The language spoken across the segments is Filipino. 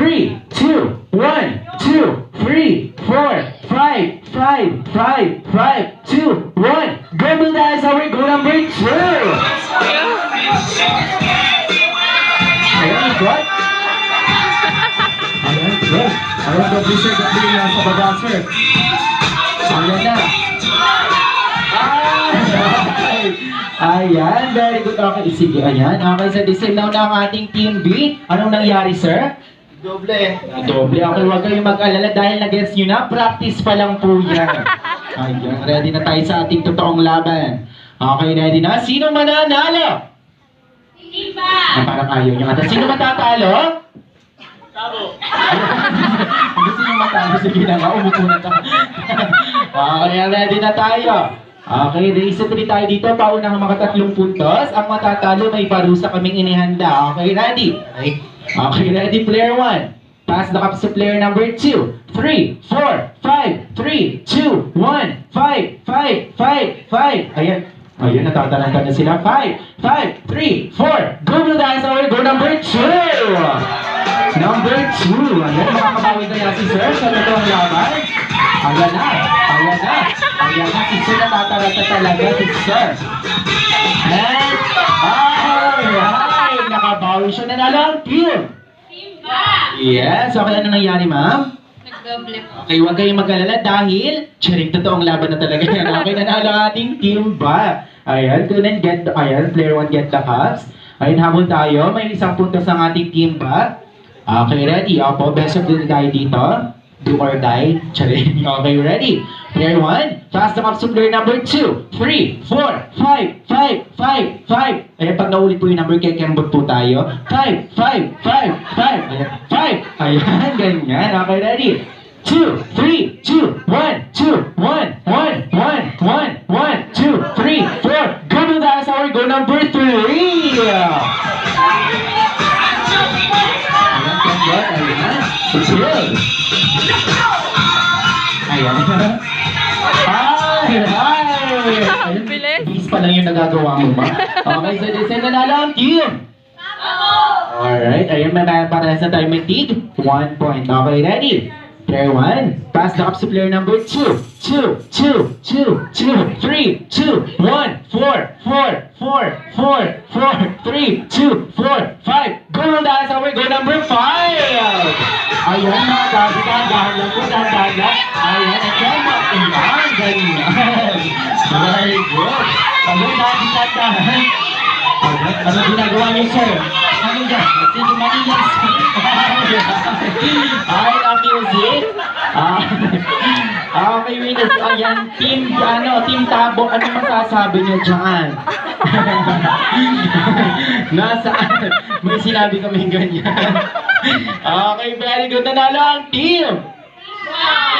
3, 2, 1, 2, 3, 4, 5, 5, 5, 5, 2, 1. Go Bulldogs, our go number 2. Ayan, good. Ayan, good. Ayan, good, sir. Good lang sa baba, sir. Ayan na. Ayan, very good. Okay, sige, ayan. Okay, sa design now na ang ating Team B. Anong nangyari, sir? Doble. Doble. Okay, huwag kayong mag-alala dahil na-guess nyo na. Practice pa lang po yan. Ayan, ready na tayo sa ating totoong laban. Okay, ready na? Sino mananalo? Iba! Parang ayaw nyo. At sino matatalo? Tabo. Gusto nyo matalo? Sige na nga, umupo na tayo. Okay, ready na tayo. Okay, race to 3 tayo dito. Paunang mga 3 puntos. Ang matatalo may parusa kaming inihanda. Okay, ready? Okay, ready, player 1. Pass the cup to player number 2. 3, 4, 5, 3, 2, 1, 5, 5, 5, 5. Ayan. Ayan, natataranta na sila. 5, 5, 3, 4. Go Bulldogs, our go number 2. Number 2. Ayan, makakabawi kaya si Sir sa totoong laban. Ayan na. Ayan na. Ayan na. Si Sir natataranta talaga si Sir. And, ay, nakabawi siya. Nanalo ang team. Simba! Yes. Okay, ano nangyari, ma'am? Nagdoble po. Okay, huwag kayong mag-alala dahil charing totoong laban na talaga yan. Okay, nanalo ang ating team ba? Ayan, ayan, player 1 get the cups. Ayun, habol tayo. May isang puntos ang ating team ba? Okay, ready? Opo, best of the tayo dito. Do or die. Charing. Okay, ready? Player 1, pass the cups to player number 2. 3, 4, 5, 5, 5, 5. Ayan, pag naulit po yung number, kekembot po tayo. 5, 5, 5, 5. Ayan, 5. Ayan, ganyan. Okay, ready? 2, 3, 2, 1, 2, 1, 1, 1, 1, 1, 2, 3, 4. Go to that, our go number 3. Ayan, kembot. Ayan. Good. Ayan. Ay! Bilis. Bilis pa lang yung nagagawa mo ba? Okay, so this is nanalo ang team. Alright, ayun, may parehas na tayo may tig. 1 point. Okay, ready? Player 1, pass the cups to player number 2. 2, 2, 2, 2, 3, 2, 1, 4, 4, 4, 4, 4, 3, 2, 4, 5. Go Bulldogs, our go number 5. Ayan, mga gabi, dahan-dahan lang po, dahan-dahan lang. Ayan, again, ayan, ganyan. Very good. Ayan, dahan-dahan. Ayan, ano ginagawa niyo, sir? Ano dyan? Sige, manilas. Ayan, ang music. Okay, winners. Ayan, team Tabo, ano masasabi niyo dyan? Nasaan? May sinabi kami ganyan. Okay, very good. Nanalo ang team.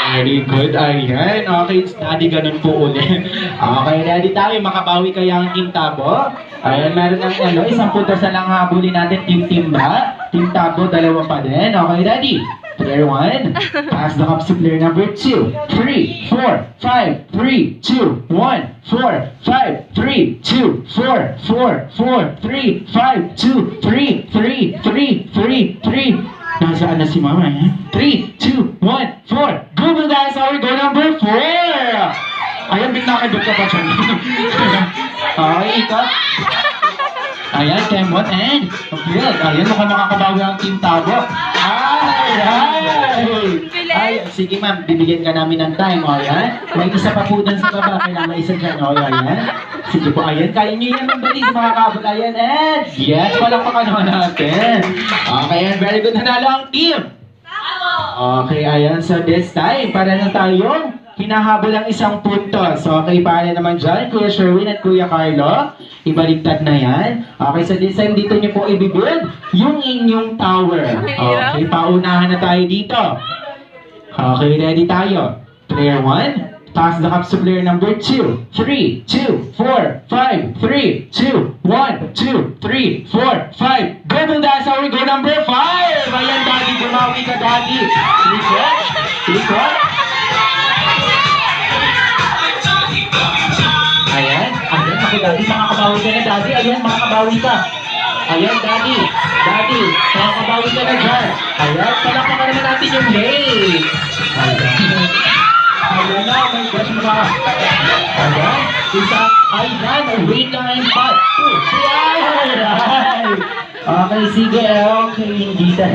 Very good. Ayan. Okay, study ganun po ulit. Okay, ready tayo. Makabawi kaya ang Team Tabo. Ayan, meron ng isang puntos na lang habulin natin. Team ba? Team Tabo, dalawa pa din. Okay, ready? Player 1, pass the cups to player number 2. 3, 4, 5, 3, 2, 1, 4, 5, 3, 2, 4, 4, 4, 3, 5, 2, 3, 3, 3, 3, 3. Nasaan na si Mama? 3, 2, 1, 4. Go Bulldogs, our go number 4. Ayan, binakadot ka pa dyan. Okay, ikot. Ayan, Kembot and Field. Ayan, mukhang makakabawi ang Team Tabo. Ay, sige ma'am, bibigyan ka namin ng time. O, ayan. May isa pa po dun sa baba. Kailangan isa dyan. O, ayan. Sige po, ayan. Kaya nyo yan ng balis, mga kabot. Ayan, and yes, palakpakan naman natin. Okay, and very good. Nanalo ang team. Okay, ayan. So this time, para na tayong hinahabol ang isang puntos. So, okay, paano naman dyan? Kuya Sherwin at Kuya Carlo, ibaliktad na yan. Okay, so this time dito nyo po ibibuild yung inyong tower. Okay, paunahan na tayo dito. Okay, ready tayo. Player 1, pass the cups to player number 2. 3, 2, 4, 5, 3, 2, 1, 2, 3, 4, 5. Go Bulldogs, our go number 5. Ayan, Daddy, gumawi ka, Daddy. Likot, likot. Ayan, ako Daddy, makakabawi ka na Daddy. Ayan, makakabawi ka. Ayan, Daddy. Daddy, nakakabawi ka na dyan. Ayan, palakpakan naman natin yung late. Ayan. Ayan na, my gosh, mga... Ayan, isa, ayan, wait lang yung part. Ayan! Okay, sige, okay, hindi talaga.